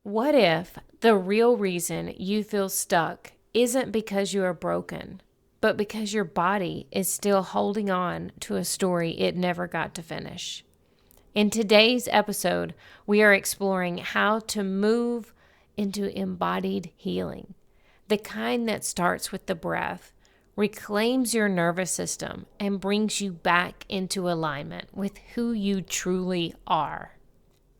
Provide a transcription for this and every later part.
What if the real reason you feel stuck isn't because you are broken, but because your body is still holding on to a story it never got to finish? In today's episode, we are exploring how to move into embodied healing, the kind that starts with the breath, reclaims your nervous system, and brings you back into alignment with who you truly are.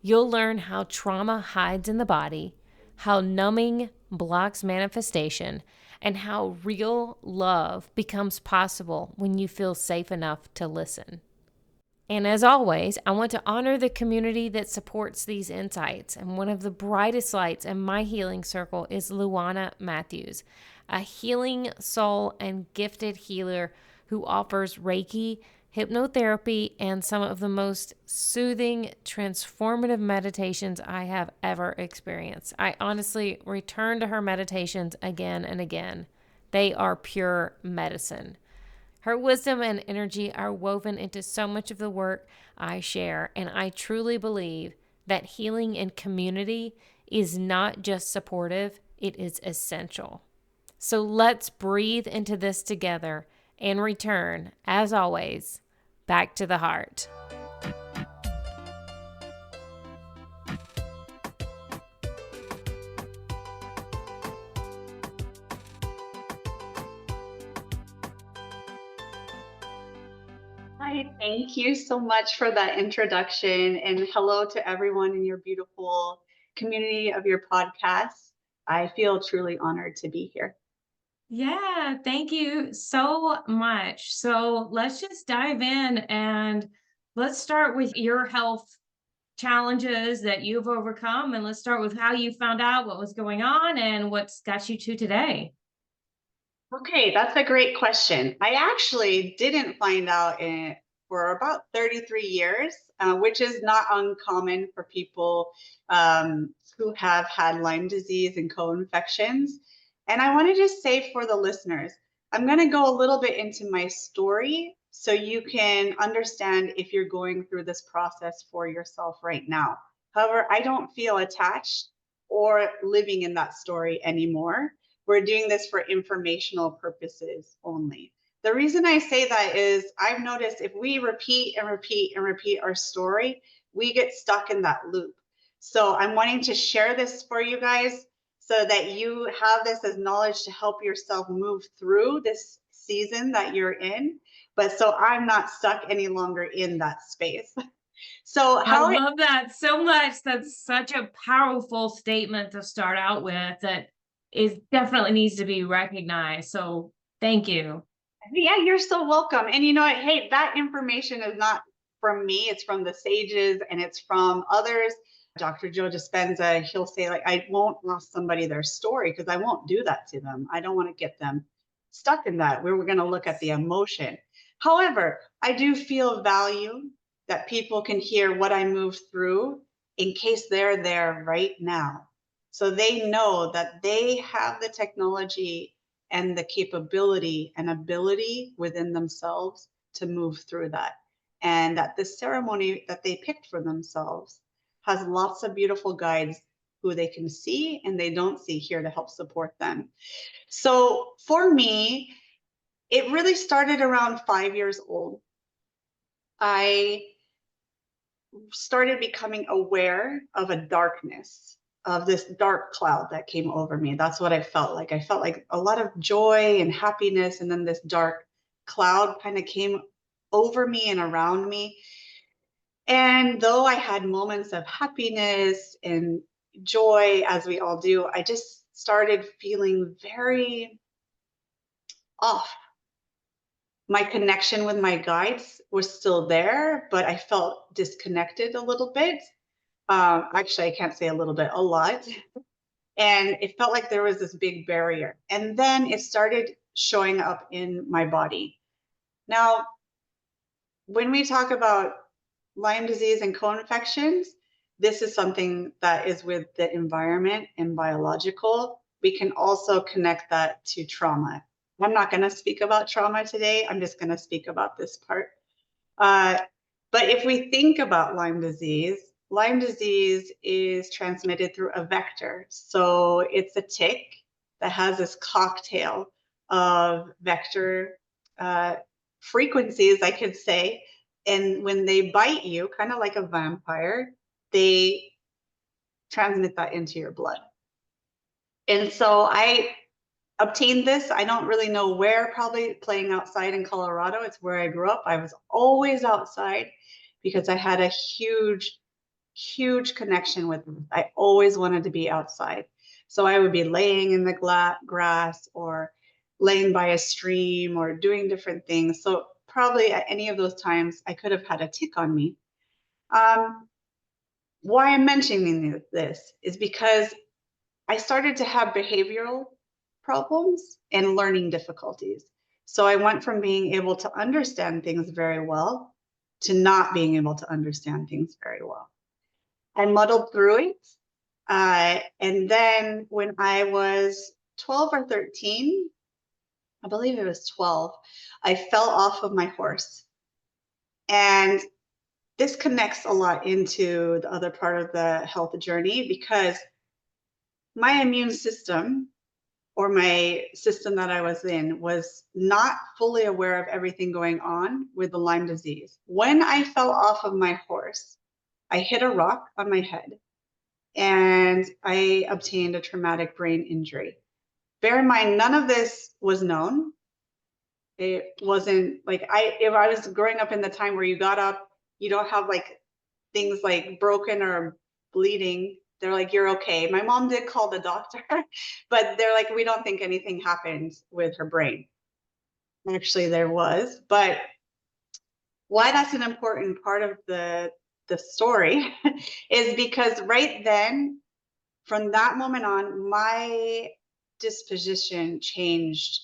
You'll learn how trauma hides in the body, how numbing blocks manifestation, and how real love becomes possible when you feel safe enough to listen. And as always, I want to honor the community that supports these insights. And one of the brightest lights in my healing circle is LuAna Matthews, a healing soul and gifted healer who offers Reiki, hypnotherapy, and some of the most soothing, transformative meditations I have ever experienced. I honestly return to her meditations again and again. They are pure medicine. Her wisdom and energy are woven into so much of the work I share, and I truly believe that healing in community is not just supportive, it is essential. So let's breathe into this together and return, as always, back to the heart. Hi, thank you so much for that introduction. And hello to everyone in your beautiful community of your podcast. I feel truly honored to be here. Yeah, thank you so much. So let's just dive in and let's start with your health challenges that you've overcome. And let's start with how you found out what was going on and what's got you to today. Okay, that's a great question. I actually didn't find out for about 33 years, which is not uncommon for people who have had Lyme disease and co-infections. And I want to just say for the listeners, I'm going to go a little bit into my story so you can understand if you're going through this process for yourself right now. However, I don't feel attached or living in that story anymore. We're doing this for informational purposes only. The reason I say that is I've noticed if we repeat and repeat and repeat our story, we get stuck in that loop. So I'm wanting to share this for you guys so that you have this as knowledge to help yourself move through this season that you're in. But so I'm not stuck any longer in that space. So, I how it love that so much. That's such a powerful statement to start out with that is definitely needs to be recognized. So thank you. Yeah, you're so welcome. And you know what? Hey, that information is not from me, it's from the sages and it's from others. Dr. Joe Dispenza, he'll say, like, I won't ask somebody their story because I won't do that to them. I don't want to get them stuck in that. We were going to look at the emotion. However, I do feel value that people can hear what I move through in case they're there right now. So they know that they have the technology and the capability and ability within themselves to move through that. And that the ceremony that they picked for themselves has lots of beautiful guides who they can see and they don't see here to help support them. So for me, it really started around 5 years old. I started becoming aware of a darkness, of this dark cloud that came over me. That's what I felt like. I felt like a lot of joy and happiness, and then this dark cloud kind of came over me and around me. And though I had moments of happiness and joy, as we all do, I just started feeling very off. My connection with my guides was still there, but I felt disconnected a little bit. Actually, I can't say a little bit, a lot. And it felt like there was this big barrier. And then it started showing up in my body. Now, when we talk about Lyme disease and co-infections, this is something that is with the environment and biological. We can also connect that to trauma. I'm not going to speak about trauma today. I'm just going to speak about this part. Uh, but if we think about Lyme disease, Lyme disease is transmitted through a vector. So it's a tick that has this cocktail of vector frequencies, I could say. And when they bite you, kind of like a vampire, they transmit that into your blood. And so I obtained this. I don't really know where, probably playing outside in Colorado. It's where I grew up. I was always outside because I had a huge connection with them. I always wanted to be outside. So I would be laying in the grass or laying by a stream or doing different things. So probably at any of those times, I could have had a tick on me. Why I'm mentioning this is because I started to have behavioral problems and learning difficulties. So I went from being able to understand things very well to not being able to understand things very well. I muddled through it. And then when I was 12 or 13, I believe it was 12, I fell off of my horse. And this connects a lot into the other part of the health journey because my immune system, or my system that I was in, was not fully aware of everything going on with the Lyme disease. When I fell off of my horse, I hit a rock on my head and I obtained a traumatic brain injury. Bear in mind, none of this was known. It wasn't like if I was growing up in the time where you got up, you don't have like things like broken or bleeding. They're like, you're okay. My mom did call the doctor, but they're like, we don't think anything happened with her brain. Actually, there was, but why that's an important part of the story is because right then, from that moment on, my disposition changed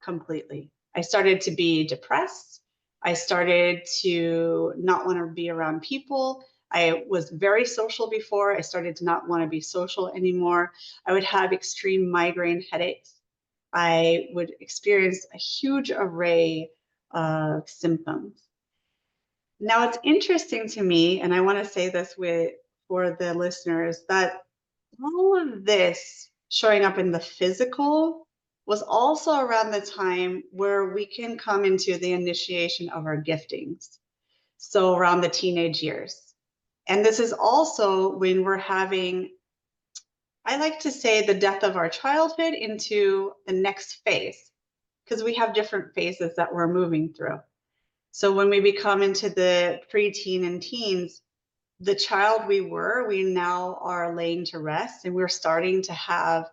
completely. I started to be depressed. I started to not want to be around people. I was very social before. I started to not want to be social anymore. I would have extreme migraine headaches. I would experience a huge array of symptoms. Now, it's interesting to me, and I want to say this for the listeners, that all of this showing up in the physical was also around the time where we can come into the initiation of our giftings. So around the teenage years. And this is also when we're having, I like to say, the death of our childhood into the next phase, because we have different phases that we're moving through. So when we become into the preteen and teens, the child we now are laying to rest, and we're starting to have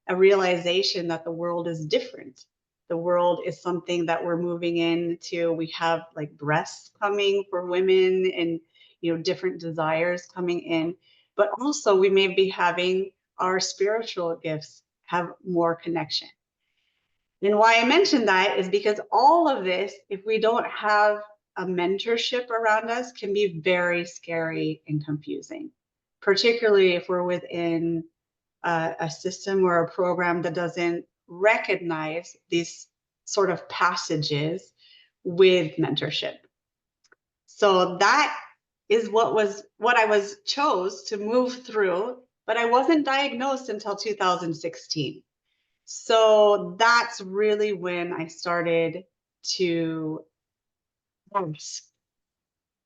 a realization that the world is different. The world is something that we're moving into. We have like breasts coming for women and, different desires coming in, but also we may be having our spiritual gifts have more connection. And why I mention that is because all of this, if we don't have a mentorship around us, can be very scary and confusing, particularly if we're within a system or a program that doesn't recognize these sort of passages with mentorship. So that is what I was chose to move through, but I wasn't diagnosed until 2016. So that's really when I started to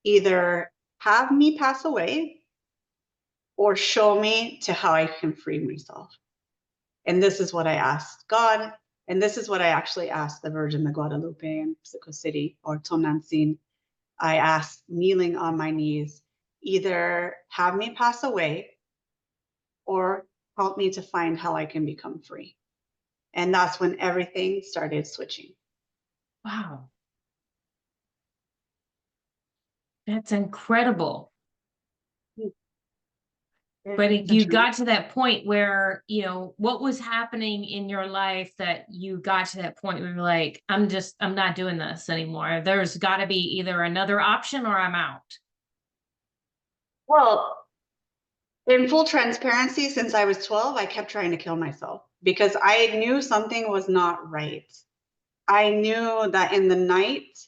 either have me pass away or show me to how I can free myself. And this is what I asked God. And this is what I actually asked the Virgin of Guadalupe in Mexico City, or Tonantzin. I asked, kneeling on my knees, either have me pass away or help me to find how I can become free. And that's when everything started switching. Wow. That's incredible. But you got to that point where, what was happening in your life that you got to that point where you're like, I'm not doing this anymore. There's got to be either another option or I'm out. Well, in full transparency, since I was 12, I kept trying to kill myself because I knew something was not right. I knew that in the night,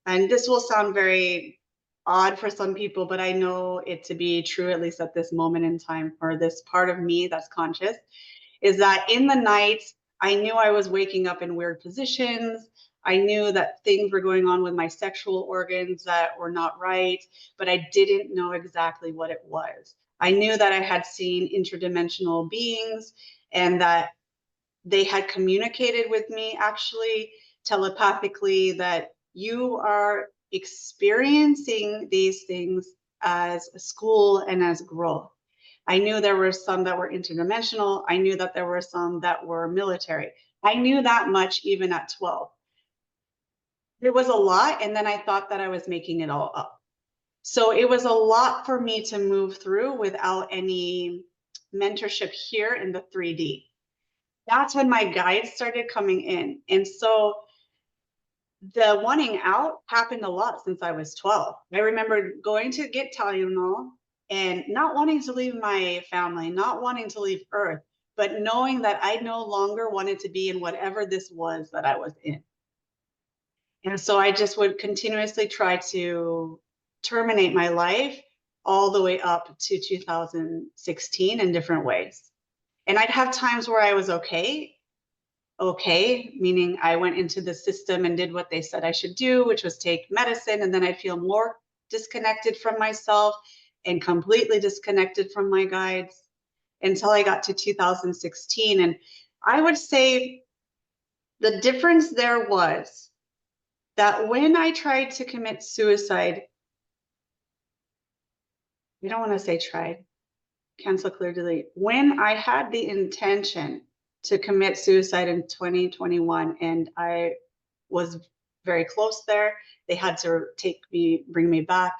and this will sound very odd for some people, but I know it to be true, at least at this moment in time, for this part of me that's conscious, is that in the night, I knew I was waking up in weird positions. I knew that things were going on with my sexual organs that were not right, but I didn't know exactly what it was. I knew that I had seen interdimensional beings and that they had communicated with me actually telepathically that you are experiencing these things as a school and as growth. I knew there were some that were interdimensional. I knew that there were some that were military. I knew that much even at 12. It was a lot, and then I thought that I was making it all up. So it was a lot for me to move through without any mentorship here in the 3D. That's when my guides started coming in. And so the wanting out happened a lot since I was 12. I remember going to get Tylenol and not wanting to leave my family, not wanting to leave Earth, but knowing that I no longer wanted to be in whatever this was that I was in. And so I just would continuously try to terminate my life all the way up to 2016 in different ways. And I'd have times where I was okay, meaning I went into the system and did what they said I should do, which was take medicine. And then I'd feel more disconnected from myself and completely disconnected from my guides until I got to 2016. And I would say the difference there was that when I tried to commit suicide, I don't want to say tried, cancel, clear, delete. When I had the intention to commit suicide in 2021, and I was very close there, they had to bring me back.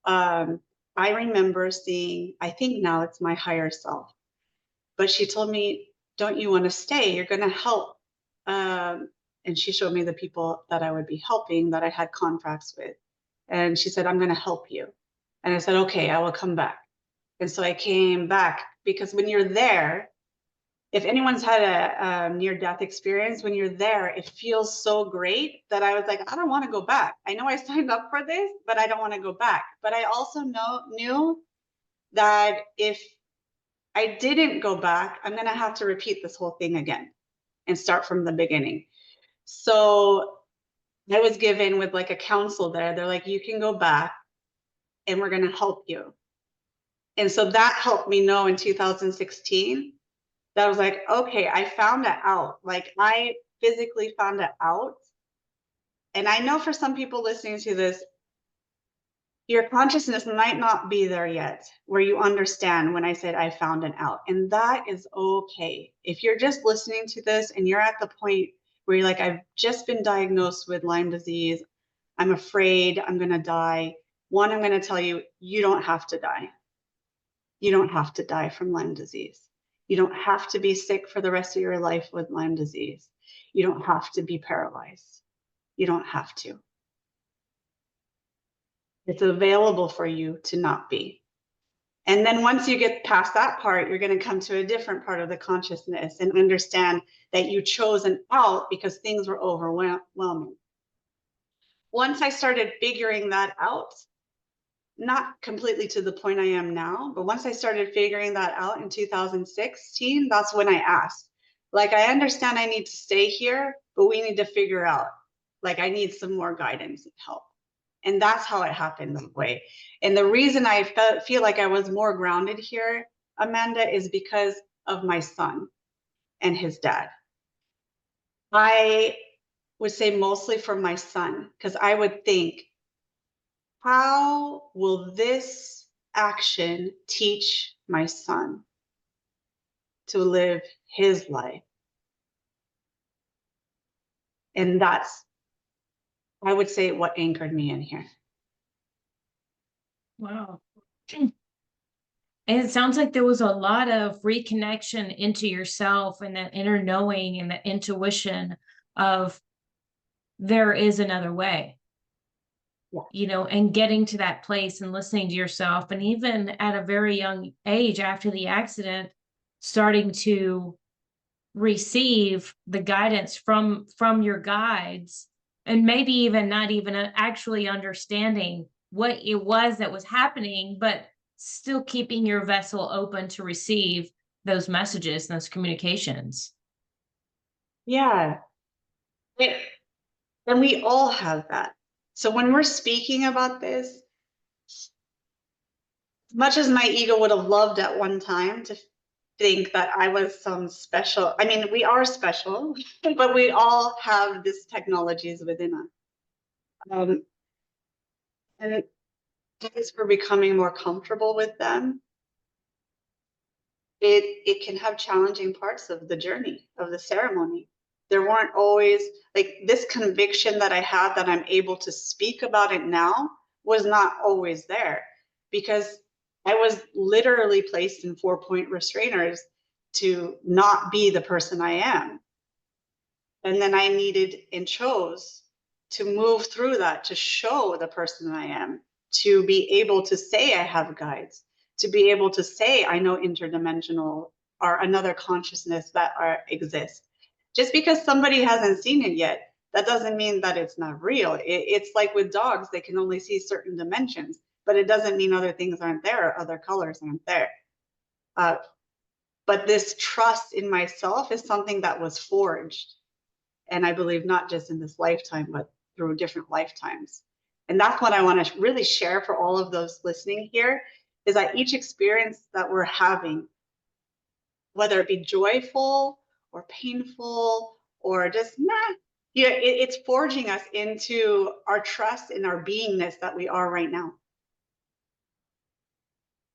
I remember seeing, I think now it's my higher self, but she told me, don't you want to stay? You're going to help. And she showed me the people that I would be helping that I had contracts with. And she said, I'm going to help you. And I said, okay, I will come back. And so I came back because when you're there, if anyone's had a near-death experience, when you're there, it feels so great that I was like, I don't want to go back. I know I signed up for this, but I don't want to go back. But I also knew that if I didn't go back, I'm going to have to repeat this whole thing again and start from the beginning. So I was given with like a counsel there. They're like, you can go back and we're going to help you. And so that helped me know in 2016 that I was like, okay, I found it out. Like I physically found it out. And I know for some people listening to this, your consciousness might not be there yet where you understand when I said I found it out. And that is okay. If you're just listening to this and you're at the point where you're like, I've just been diagnosed with Lyme disease, I'm afraid I'm going to die. One, I'm going to tell you, you don't have to die. You don't have to die from Lyme disease. You don't have to be sick for the rest of your life with Lyme disease. You don't have to be paralyzed. You don't have to. It's available for you to not be. And then once you get past that part, you're going to come to a different part of the consciousness and understand that you chose an out because things were overwhelming. Once I started figuring that out, not completely to the point I am now, but once I started figuring that out in 2016, that's when I asked, like, I understand I need to stay here, but we need to figure out, like, I need some more guidance and help. And that's how it happened that way. And the reason I feel like I was more grounded here, Amanda, is because of my son and his dad. I would say mostly for my son, because I would think, how will this action teach my son to live his life? And that's, I would say, what anchored me in here. Wow. And it sounds like there was a lot of reconnection into yourself and that inner knowing and that intuition of there is another way. Yeah. You know, and getting to that place and listening to yourself. And even at a very young age after the accident, starting to receive the guidance from your guides, and maybe even not even actually understanding what it was that was happening, but still keeping your vessel open to receive those messages, those communications. Yeah. It, and we all have that. So when we're speaking about this, much as my ego would have loved at one time to think that I was some special, I mean, we are special, but we all have these technologies within us. And as we're becoming more comfortable with them, it can have challenging parts of the journey, of the ceremony. There weren't always, like, this conviction that I had that I'm able to speak about it now was not always there, because I was literally placed in 4-point restrainers to not be the person I am. And then I needed and chose to move through that, to show the person I am, to be able to say I have guides, to be able to say I know interdimensional or another consciousness that exists. Just because somebody hasn't seen it yet, that doesn't mean that it's not real. It's like with dogs, they can only see certain dimensions, but it doesn't mean other things aren't there, or other colors aren't there. But this trust in myself is something that was forged. And I believe not just in this lifetime, but through different lifetimes. And that's what I want to really share for all of those listening here, is that each experience that we're having, whether it be joyful or painful or just it's forging us into our trust in our beingness that we are right now.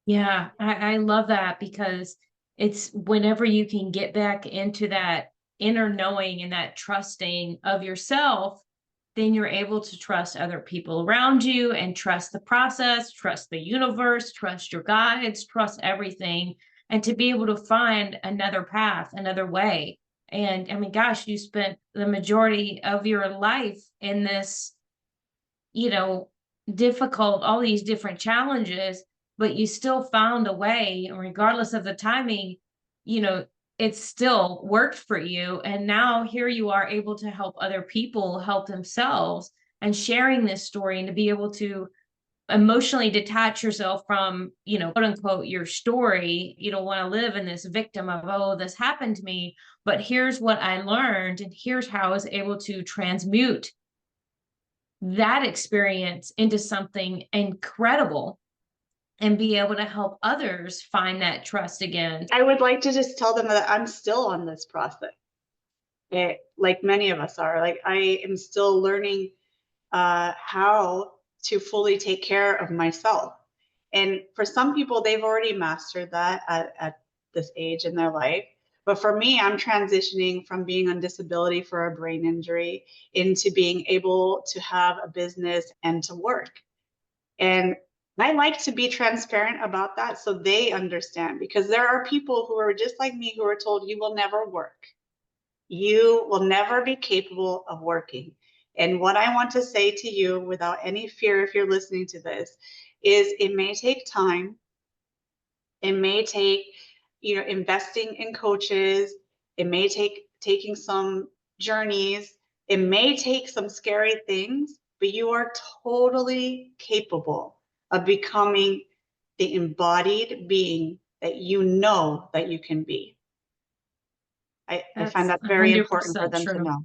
Yeah, I love that, because it's whenever you can get back into that inner knowing and that trusting of yourself, then you're able to trust other people around you and trust the process, trust the universe, trust your guides, trust everything, and to be able to find another path, another way. And I mean, gosh, you spent the majority of your life in this, you know, difficult, all these different challenges, but you still found a way, and regardless of the timing, you know, it still worked for you. And now here you are able to help other people help themselves and sharing this story, and to be able to emotionally detach yourself from, quote unquote, your story. You don't want to live in this victim of, oh, this happened to me, but here's what I learned, and here's how I was able to transmute that experience into something incredible and be able to help others find that trust again. I would like to just tell them that I'm still on this process. Like many of us are. Like, I am still learning how to fully take care of myself. And for some people, they've already mastered that at this age in their life. But for me, I'm transitioning from being on disability for a brain injury into being able to have a business and to work. And I like to be transparent about that so they understand, because there are people who are just like me who are told you will never work. You will never be capable of working. And what I want to say to you, without any fear, if you're listening to this, is it may take time. It may take, investing in coaches. It may take taking some journeys. It may take some scary things, but you are totally capable of becoming the embodied being that you know that you can be. I find That's that very important for 100% them to true. know.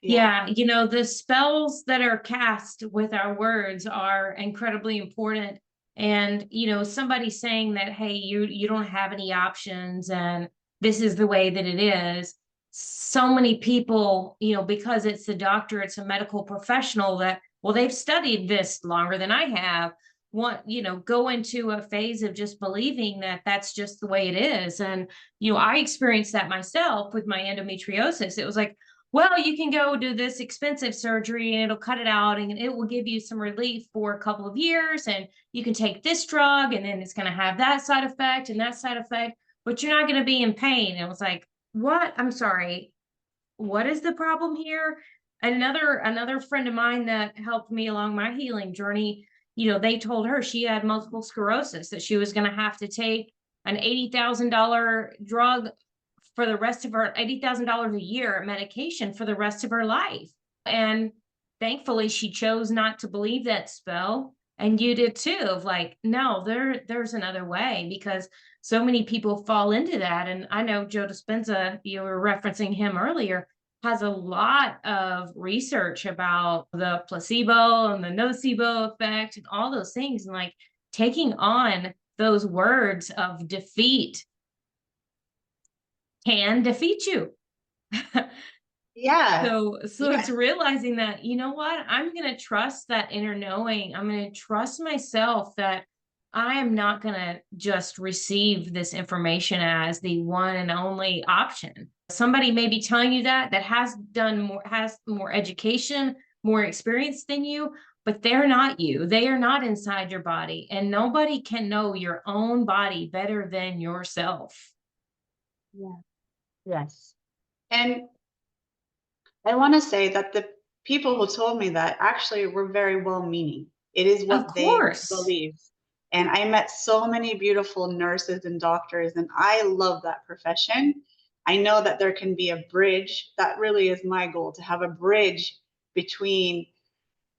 Yeah, the spells that are cast with our words are incredibly important. And, somebody saying that, hey, you don't have any options and this is the way that it is. So many people, because it's the doctor, it's a medical professional that, well, they've studied this longer than I have, go into a phase of just believing that that's just the way it is. And, I experienced that myself with my endometriosis. It was like, well, you can go do this expensive surgery and it'll cut it out and it will give you some relief for a couple of years. And you can take this drug and then it's going to have that side effect and that side effect, but you're not going to be in pain. And it was like, what? I'm sorry. What is the problem here? Another friend of mine that helped me along my healing journey, they told her she had multiple sclerosis, that she was going to have to take an $80,000 drug for the rest of her, $80,000 a year medication for the rest of her life. And thankfully, she chose not to believe that spell. And you did too, of like, no, there's another way, because so many people fall into that. And I know Joe Dispenza, you were referencing him earlier, has a lot of research about the placebo and the nocebo effect and all those things. And like taking on those words of defeat can defeat you. Yeah. So it's Yes. realizing that, you know what, I'm going to trust that inner knowing. I'm going to trust myself that I am not going to just receive this information as the one and only option. Somebody may be telling you that has more education, more experience than you, but they're not you. They are not inside your body, and nobody can know your own body better than yourself. Yeah. Yes. And I want to say that the people who told me that actually were very well meaning. It is Of what they course. believe. And I met so many beautiful nurses and doctors, and I love that profession. I know that there can be a bridge. That really is my goal, to have a bridge between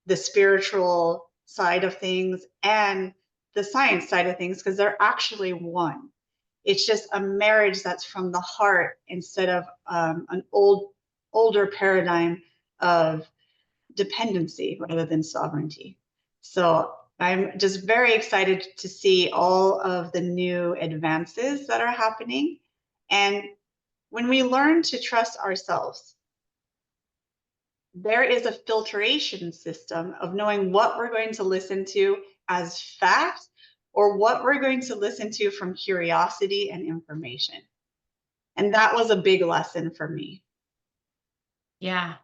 the spiritual side of things and the science side of things, because they're actually one. It's just a marriage that's from the heart instead of an older paradigm of dependency rather than sovereignty. So I'm just very excited to see all of the new advances that are happening. And when we learn to trust ourselves, there is a filtration system of knowing what we're going to listen to as fact or what we're going to listen to from curiosity and information. And that was a big lesson for me. Yeah,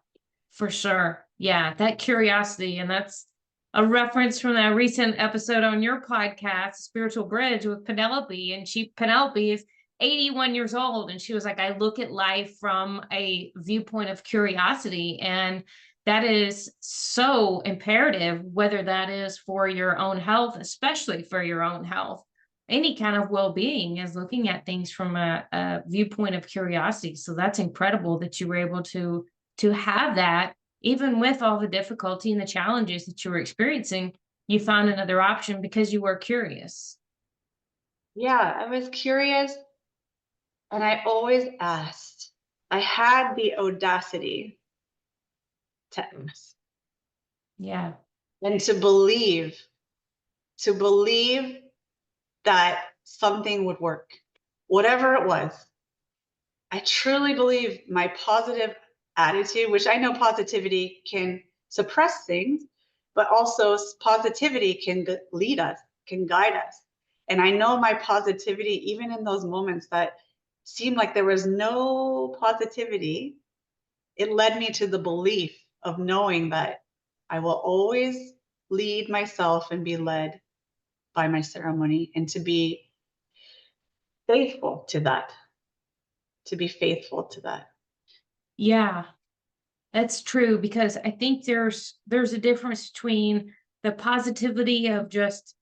for sure. Yeah, that curiosity. And that's a reference from that recent episode on your podcast, Spiritual Bridge with Penelope. And Penelope is 81 years old. And she was like, I look at life from a viewpoint of curiosity. And that is so imperative, whether that is for your own health, especially for your own health. Any kind of well-being is looking at things from a viewpoint of curiosity. So that's incredible that you were able to have that, even with all the difficulty and the challenges that you were experiencing. You found another option because you were curious. Yeah, I was curious and I always asked. I had the audacity to ask Yeah. and to believe that something would work, whatever it was. I truly believe my positive attitude, which I know positivity can suppress things, but also positivity can lead us, can guide us. And I know my positivity, even in those moments that seemed like there was no positivity, it led me to the belief of knowing that I will always lead myself and be led by my ceremony, and to be faithful to that, to be faithful to that. Yeah, that's true, because I think there's a difference between the positivity of just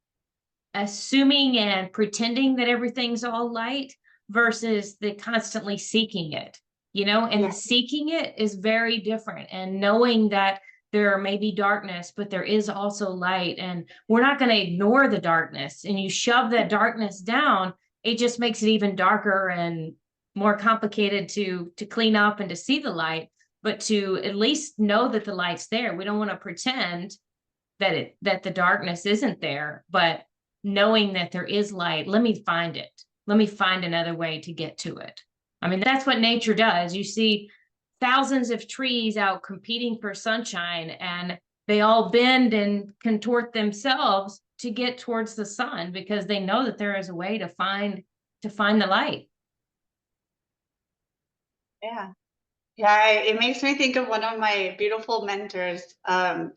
assuming and pretending that everything's all light versus the constantly seeking it, and the Yeah. seeking it is very different. And knowing that there may be darkness, but there is also light, and we're not going to ignore the darkness, and you shove that darkness down, it just makes it even darker and more complicated to clean up and to see the light. But to at least know that the light's there. We don't want to pretend that the darkness isn't there, but knowing that there is light, let me find it. Let me find another way to get to it. I mean, that's what nature does. You see thousands of trees out competing for sunshine, and they all bend and contort themselves to get towards the sun because they know that there is a way to find the light. Yeah. Yeah, it makes me think of one of my beautiful mentors. I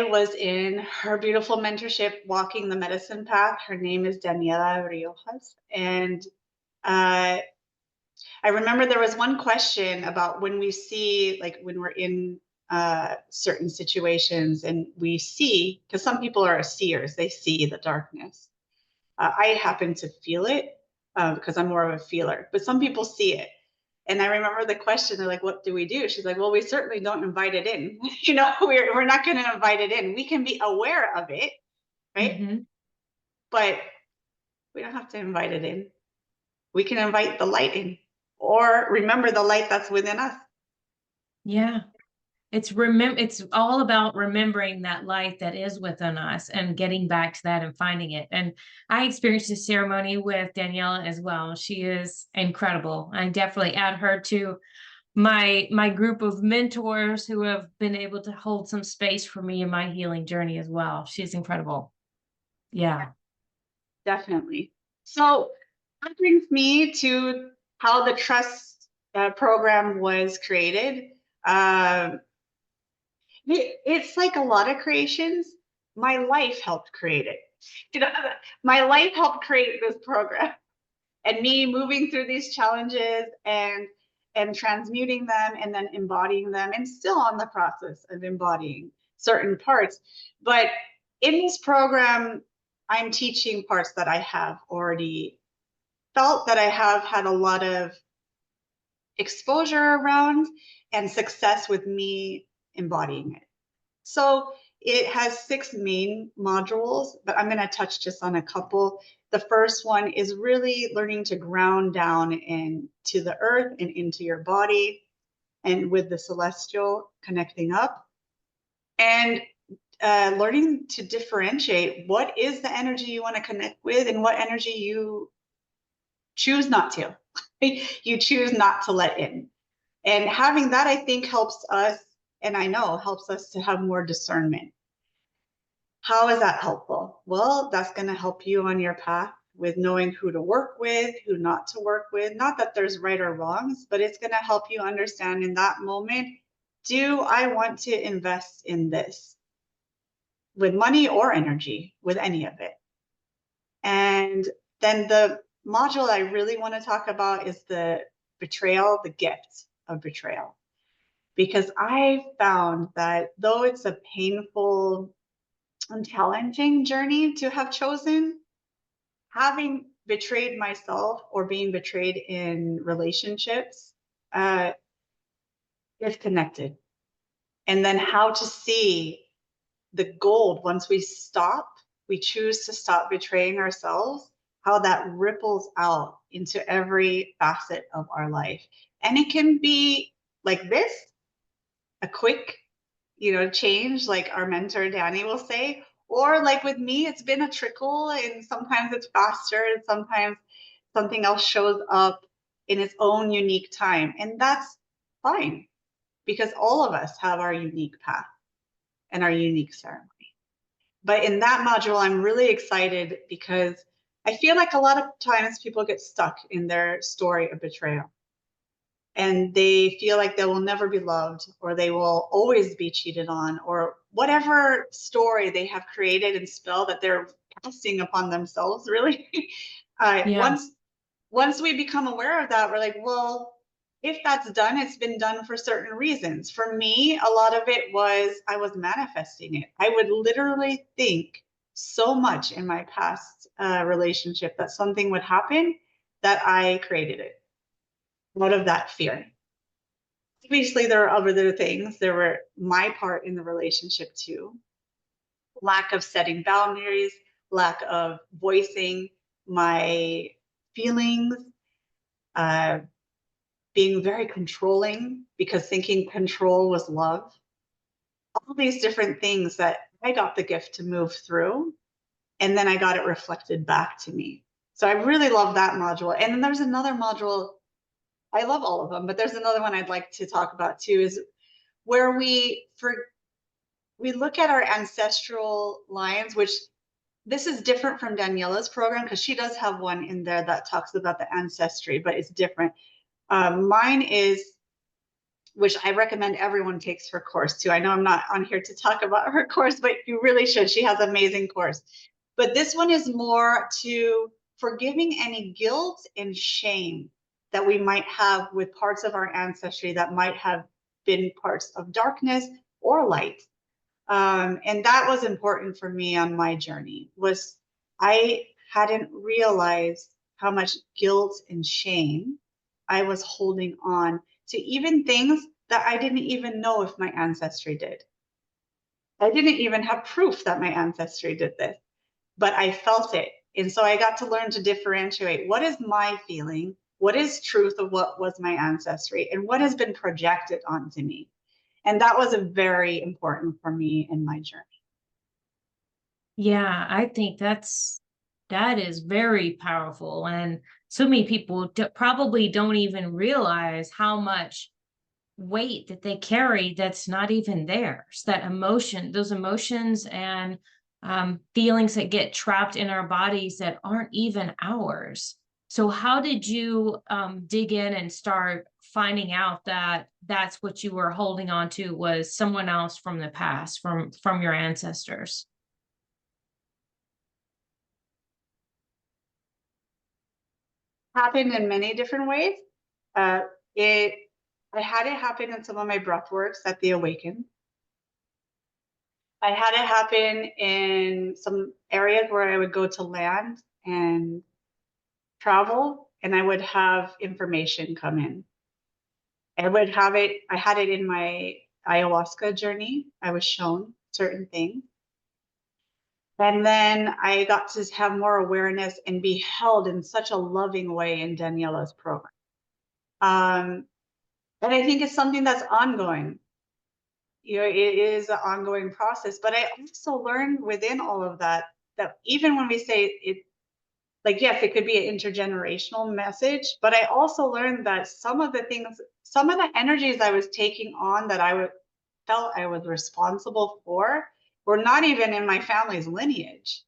was in her beautiful mentorship, Walking the Medicine Path. Her name is Daniela Riojas. And I remember there was one question about when we see, like when we're in certain situations and we see, because some people are seers, they see the darkness. I happen to feel it because I'm more of a feeler, but some people see it. And I remember the question, they're like, what do we do? She's like, well, we certainly don't invite it in. We're not going to invite it in. We can be aware of it, right? Mm-hmm. But we don't have to invite it in. We can invite the light in, or remember the light that's within us. Yeah. It's all about remembering that light that is within us and getting back to that and finding it. And I experienced a ceremony with Daniela as well. She is incredible. I definitely add her to my group of mentors who have been able to hold some space for me in my healing journey as well. She's incredible. Yeah. Definitely. So that brings me to how the trust program was created. It's like a lot of creations. My life helped create it. You know, my life helped create this program, and me moving through these challenges and transmuting them and then embodying them, and still on the process of embodying certain parts. But in this program, I'm teaching parts that I have already felt, that I have had a lot of exposure around and success with me embodying it. So it has 6 main modules, but I'm going to touch just on a couple. The first one is really learning to ground down into the earth and into your body, and with the celestial connecting up, and learning to differentiate what is the energy you want to connect with and what energy you choose not to. You choose not to let in. And having that, I think, helps us, and I know helps us to have more discernment. How is that helpful? Well, that's going to help you on your path with knowing who to work with, who not to work with. Not that there's right or wrongs, but it's going to help you understand in that moment, do I want to invest in this with money or energy, with any of it? And then the module I really want to talk about is the betrayal, the gift of betrayal. Because I found that though it's a painful and challenging journey to have chosen, having betrayed myself or being betrayed in relationships is connected. And then how to see the gold once we choose to stop betraying ourselves, how that ripples out into every facet of our life. And it can be like this, a quick, change, like our mentor Danny will say, or like with me, it's been a trickle, and sometimes it's faster, and sometimes something else shows up in its own unique time. And that's fine, because all of us have our unique path and our unique ceremony. But in that module, I'm really excited because I feel like a lot of times people get stuck in their story of betrayal, and they feel like they will never be loved, or they will always be cheated on, or whatever story they have created and spell that they're casting upon themselves, really. Yeah. Once we become aware of that, we're like, well, if that's done, it's been done for certain reasons. For me, a lot of it was I was manifesting it. I would literally think so much in my past relationship that something would happen that I created it out of that fear. Obviously, there are other things. There were my part in the relationship too. Lack of setting boundaries, lack of voicing my feelings, being very controlling because thinking control was love. All these different things that I got the gift to move through, and then I got it reflected back to me. So I really love that module. And then there's another module, I love all of them, but there's another one I'd like to talk about too, is where we look at our ancestral lines, which this is different from Daniela's program, because she does have one in there that talks about the ancestry, but it's different. Mine is, which I recommend everyone takes her course too. I know I'm not on here to talk about her course, but you really should. She has an amazing course. But this one is more to forgiving any guilt and shame that we might have with parts of our ancestry that might have been parts of darkness or light. And that was important for me on my journey, was I hadn't realized how much guilt and shame I was holding on to even things that I didn't even know if my ancestry did. I didn't even have proof that my ancestry did this, but I felt it. And so I got to learn to differentiate what is my feeling, what is truth of what was my ancestry, and what has been projected onto me. And that was a very important for me in my journey. Yeah, I think that is very powerful, and so many people probably don't even realize how much weight that they carry that's not even theirs. That emotion, those emotions and feelings that get trapped in our bodies that aren't even ours. So, how did you dig in and start finding out that that's what you were holding on to was someone else from the past, from your ancestors? Happened in many different ways. Uh, it I had it happen in some of my breath works at the Awaken. I had it happen in some areas where I would go to land and travel, and I would have information come in. I had it in my ayahuasca journey. I was shown certain things. And then I got to have more awareness and be held in such a loving way in Daniela's program. Um, and I think it's something that's ongoing. It is an ongoing process. But I also learned within all of that that even when we say it, like, yes, it could be an intergenerational message, but I also learned that some of the things, some of the energies I was taking on that felt I was responsible for were not even in my family's lineage.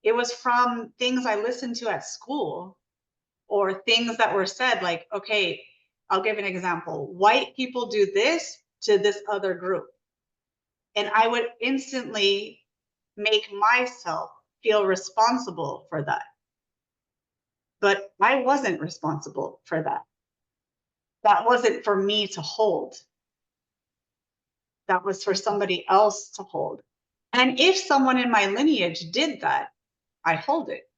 It was from things I listened to at school or things that were said, like, okay, I'll give an example. White people do this to this other group. And I would instantly make myself feel responsible for that. But I wasn't responsible for that. That wasn't for me to hold. That was for somebody else to hold. And if someone in my lineage did that, I hold it.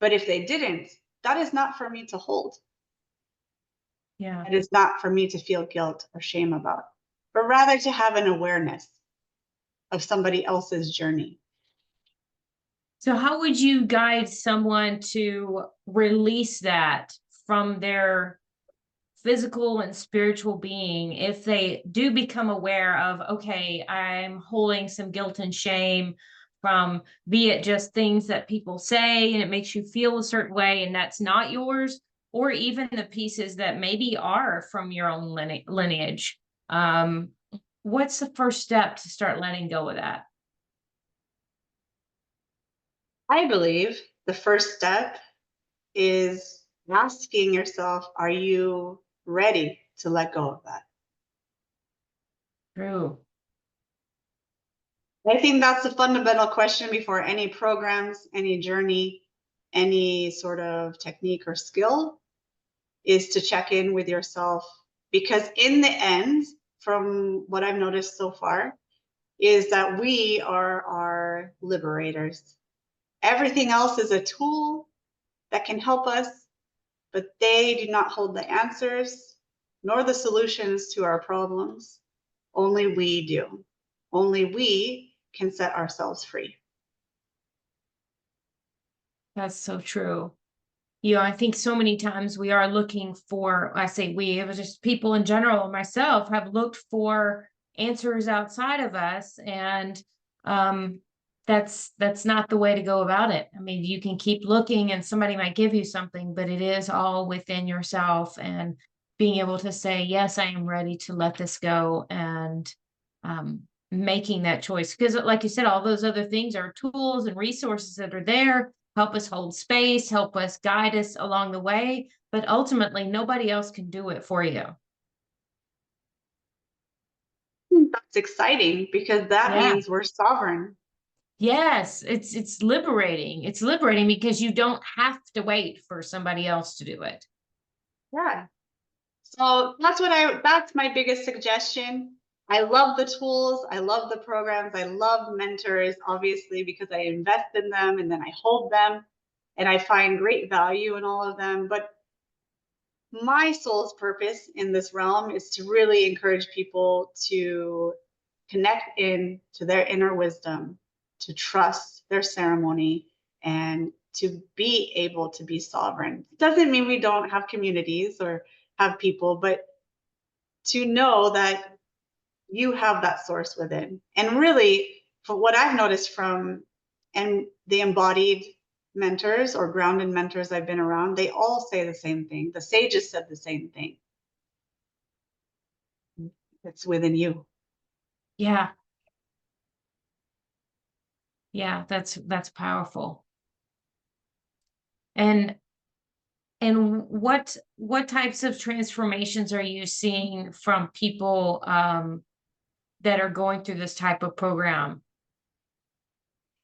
But if they didn't, that is not for me to hold. Yeah. It is not for me to feel guilt or shame about, but rather to have an awareness of somebody else's journey. So, how would you guide someone to release that from their physical and spiritual being if they do become aware of, okay, I'm holding some guilt and shame from, be it just things that people say and it makes you feel a certain way and that's not yours, or even the pieces that maybe are from your own lineage? Um, what's the first step to start letting go of that? I believe the first step is asking yourself, are you ready to let go of that? True. I think that's the fundamental question before any programs, any journey, any sort of technique or skill is to check in with yourself. Because in the end, from what I've noticed so far, is that we are our liberators. Everything else is a tool that can help us, but they do not hold the answers nor the solutions to our problems. Only we do. Only we can set ourselves free. That's so true. You know, I think so many times we are looking for, I say we, it was just people in general, myself, have looked for answers outside of us. And um, that's not the way to go about it. I mean, you can keep looking and somebody might give you something, but it is all within yourself and being able to say, yes, I am ready to let this go and making that choice. Because like you said, all those other things are tools and resources that are there, help us hold space, help us guide us along the way. But ultimately, nobody else can do it for you. That's exciting because that Yeah. means we're sovereign. Yes, it's liberating. It's liberating because you don't have to wait for somebody else to do it. Yeah. So that's my biggest suggestion. I love the tools, I love the programs, I love mentors, obviously, because I invest in them and then I hold them and I find great value in all of them. But my soul's purpose in this realm is to really encourage people to connect in to their inner wisdom, to trust their ceremony, and to be able to be sovereign. It doesn't mean we don't have communities or have people, but to know that you have that source within. And really, for what I've noticed from and the embodied mentors or grounded mentors I've been around, they all say the same thing. The sages said the same thing. It's within you. Yeah. Yeah, that's powerful. And what types of transformations are you seeing from people that are going through this type of program?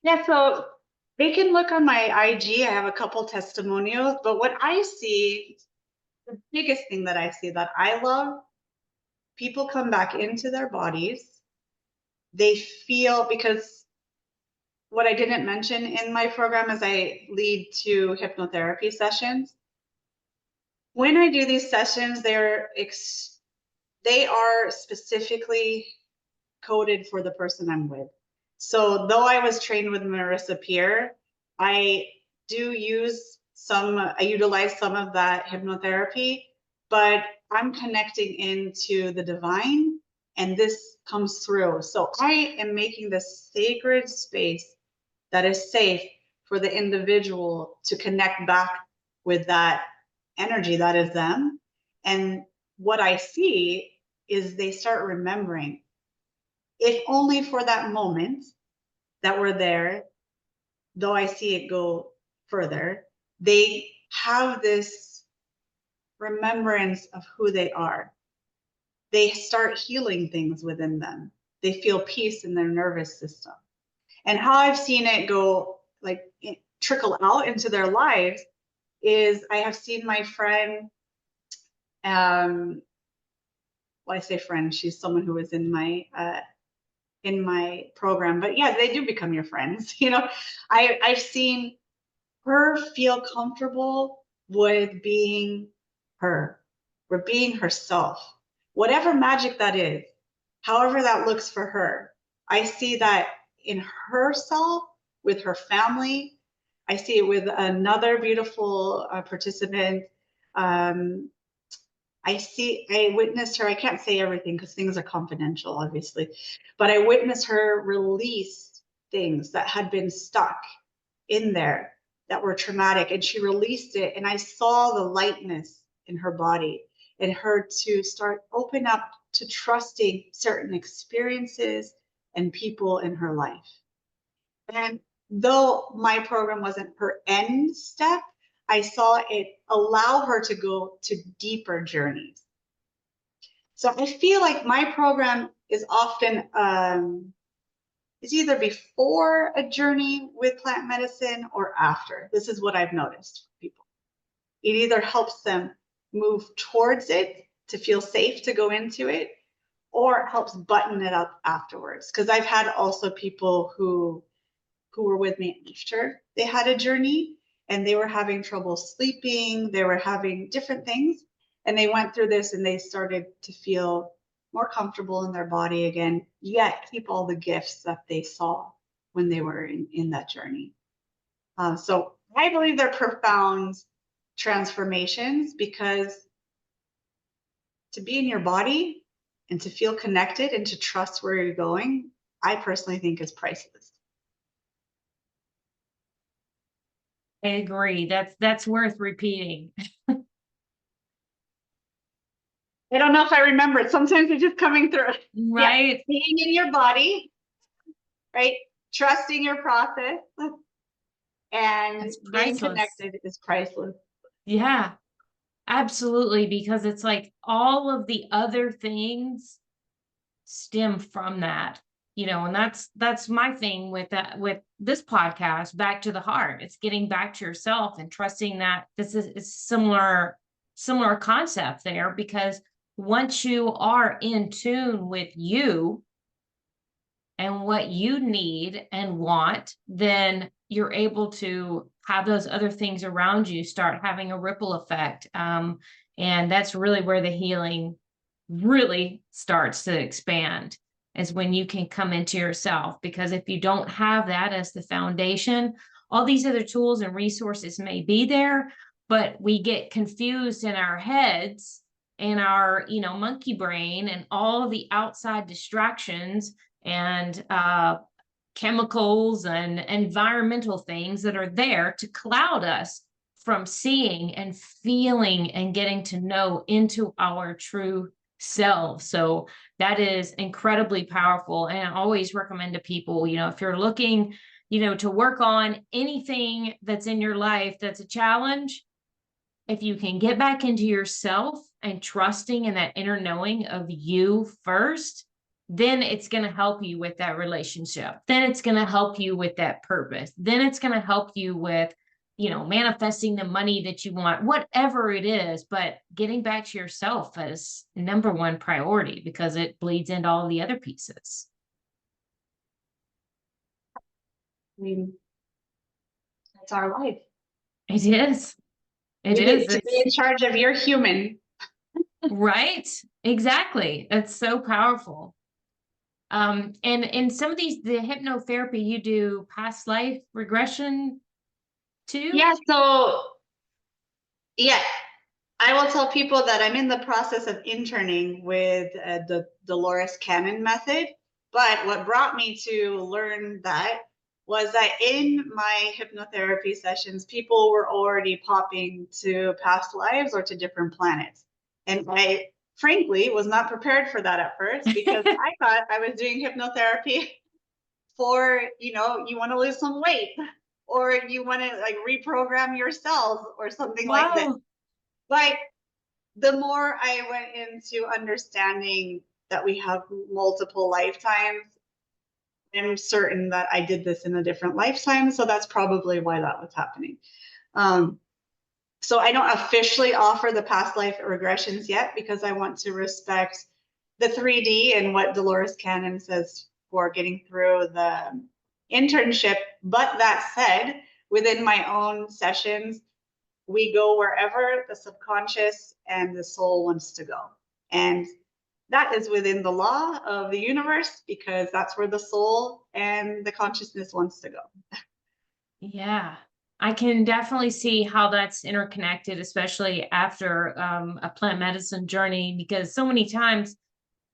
Yeah, so they can look on my IG. I have a couple testimonials, but what I see, the biggest thing that I see that I love, people come back into their bodies. They feel, because what I didn't mention in my program is I lead 2 hypnotherapy sessions. When I do these sessions, they are specifically coded for the person I'm with. So though I was trained with Marissa Peer, I utilize some of that hypnotherapy, but I'm connecting into the divine, and this comes through. So I am making this sacred space that is safe for the individual to connect back with that energy that is them. And what I see is they start remembering, if only for that moment that we're there, though I see it go further, they have this remembrance of who they are. They start healing things within them. They feel peace in their nervous system. And how I've seen it go, like, trickle out into their lives is I have seen my friend, well, I say friend, she's someone who was in my program, but yeah, they do become your friends. I've seen her feel comfortable with being her, with being herself, whatever magic that is, however that looks for her. I see that in herself, with her family. I see it with another beautiful participant. I witnessed her, I can't say everything because things are confidential, obviously, but I witnessed her release things that had been stuck in there that were traumatic, and she released it. And I saw the lightness in her body and her to start open up to trusting certain experiences and people in her life. And though my program wasn't her end step, I saw it allow her to go to deeper journeys. So I feel like my program is often it's either before a journey with plant medicine or after. This is what I've noticed for people. It either helps them move towards it to feel safe to go into it, or it helps button it up afterwards. Because I've had also people who were with me after they had a journey and they were having trouble sleeping, they were having different things, and they went through this and they started to feel more comfortable in their body again, yet keep all the gifts that they saw when they were in that journey. So I believe they're profound transformations, because to be in your body and to feel connected and to trust where you're going, I personally think is priceless. I agree. That's worth repeating. I don't know if I remember it. Sometimes it's just coming through. Right. Yeah. Being in your body, right? Trusting your process and It's being priceless. connected is priceless. Yeah, absolutely. Because it's like all of the other things stem from that, and that's my thing with that, with this podcast, back to the heart. It's getting back to yourself and trusting that this is similar concept there, because once you are in tune with you and what you need and want, then you're able to have those other things around you start having a ripple effect. And that's really where the healing really starts to expand, is when you can come into yourself. Because if you don't have that as the foundation, all these other tools and resources may be there, but we get confused in our heads and our, monkey brain and all of the outside distractions and chemicals and environmental things that are there to cloud us from seeing and feeling and getting to know into our true self. So that is incredibly powerful. And I always recommend to people, if you're looking, to work on anything that's in your life that's a challenge, if you can get back into yourself and trusting in that inner knowing of you first, then it's going to help you with that relationship. Then it's going to help you with that purpose. Then it's going to help you with, manifesting the money that you want, whatever it is. But getting back to yourself is number one priority, because it bleeds into all the other pieces. I mean, that's our life. It is. It You is. get to be in charge of your human. Right. Exactly. It's so powerful. And in some of the hypnotherapy, you do past life regression too? Yeah. So, yeah, I will tell people that I'm in the process of interning with the Dolores Cannon method. But what brought me to learn that was that in my hypnotherapy sessions, people were already popping to past lives or to different planets. And I frankly was not prepared for that at first, because I thought I was doing hypnotherapy for, you want to lose some weight, or you want to like reprogram your cells or something like that. Wow. But the more I went into understanding that we have multiple lifetimes, I'm certain that I did this in a different lifetime. So that's probably why that was happening. So I don't officially offer the past life regressions yet, because I want to respect the 3D and what Dolores Cannon says for getting through the internship. But that said, within my own sessions, we go wherever the subconscious and the soul wants to go. And that is within the law of the universe, because that's where the soul and the consciousness wants to go. Yeah. I can definitely see how that's interconnected, especially after a plant medicine journey, because so many times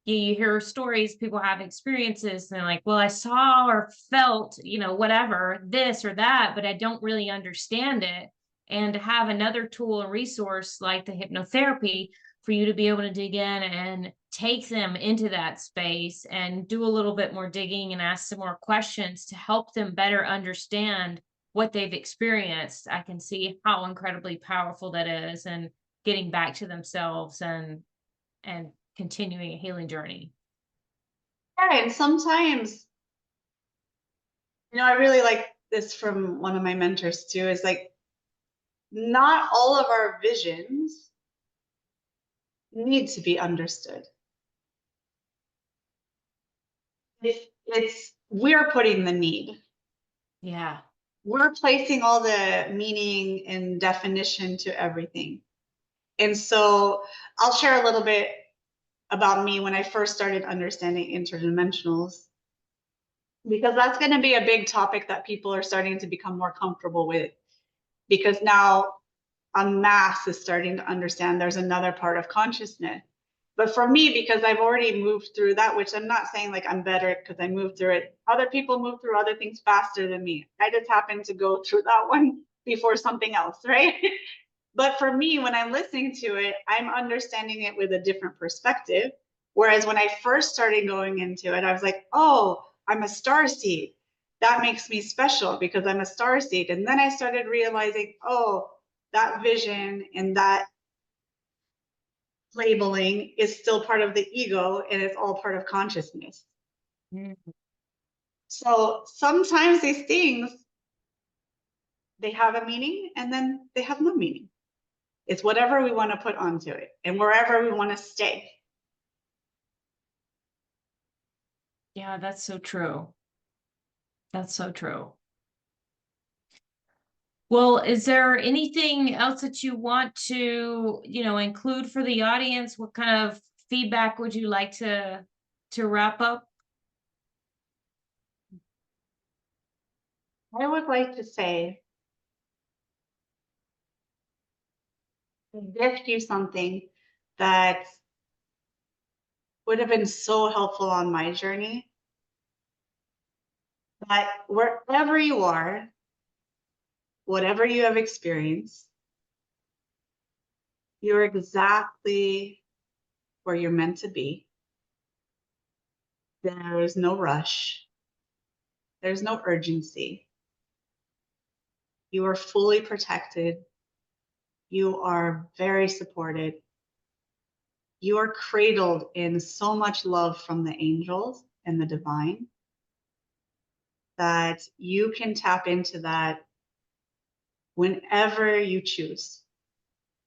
you hear stories, people have experiences, and they're like, well, I saw or felt, whatever, this or that, but I don't really understand it. And to have another tool and resource like the hypnotherapy for you to be able to dig in and take them into that space and do a little bit more digging and ask some more questions to help them better understand what they've experienced, I can see how incredibly powerful that is, and getting back to themselves and continuing a healing journey. Yeah, and sometimes, I really like this from one of my mentors too, is like, not all of our visions need to be understood. We're putting the need. Yeah. We're placing all the meaning and definition to everything. And so I'll share a little bit about me when I first started understanding interdimensionals, because that's going to be a big topic that people are starting to become more comfortable with, because now a mass is starting to understand there's another part of consciousness. But for me, because I've already moved through that, which I'm not saying like I'm better because I moved through it. Other people move through other things faster than me. I just happened to go through that one before something else, right? But for me, when I'm listening to it, I'm understanding it with a different perspective. Whereas when I first started going into it, I was like, oh, I'm a star seed. That makes me special because I'm a star seed. And then I started realizing, oh, that vision and that labeling is still part of the ego, and it's all part of consciousness. Mm-hmm. So sometimes these things, they have a meaning and then they have no meaning. It's whatever we want to put onto it and wherever we want to stay. Yeah, that's so true. That's so true. Well, is there anything else that you want to, include for the audience? What kind of feedback would you like to wrap up? I would like to say, gift you something that would have been so helpful on my journey. That wherever you are, whatever you have experienced, you're exactly where you're meant to be. There is no rush. There's no urgency. You are fully protected. You are very supported. You are cradled in so much love from the angels and the divine that you can tap into that whenever you choose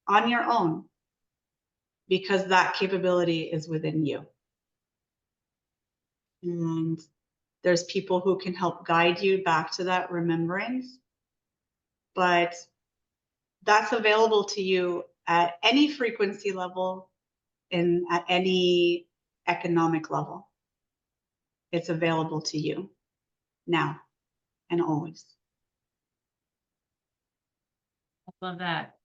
on your own, because that capability is within you. And there's people who can help guide you back to that remembrance, but that's available to you at any frequency level and at any economic level. It's available to you now and always. I love that.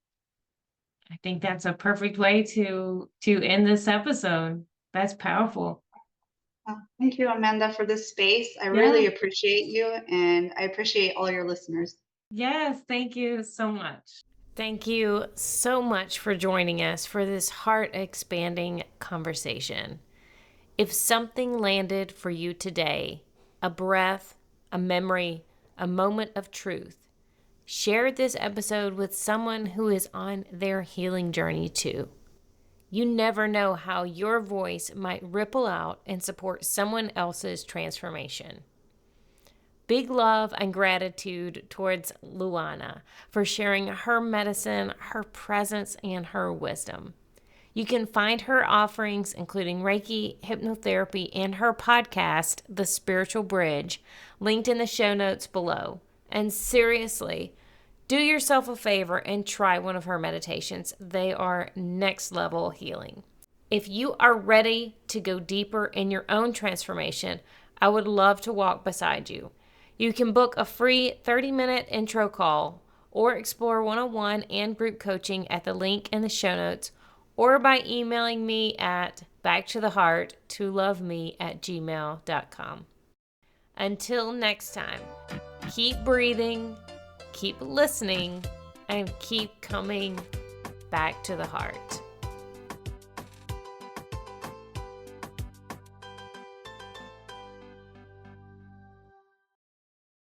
I think that's a perfect way to end this episode. That's powerful. Thank you, Amanda, for this space. I Yeah. really appreciate you, and I appreciate all your listeners. Yes, thank you so much. Thank you so much for joining us for this heart-expanding conversation. If something landed for you today, a breath, a memory, a moment of truth, share this episode with someone who is on their healing journey too. You never know how your voice might ripple out and support someone else's transformation. Big love and gratitude towards LuAna for sharing her medicine, her presence, and her wisdom. You can find her offerings, including Reiki, hypnotherapy, and her podcast, The Spiritual Bridge, linked in the show notes below. And seriously, do yourself a favor and try one of her meditations. They are next level healing. If you are ready to go deeper in your own transformation, I would love to walk beside you. You can book a free 30-minute intro call or explore one-on-one and group coaching at the link in the show notes, or by emailing me at backtotheheart2loveme@gmail.com. Until next time, keep breathing, keep listening, and keep coming back to the heart.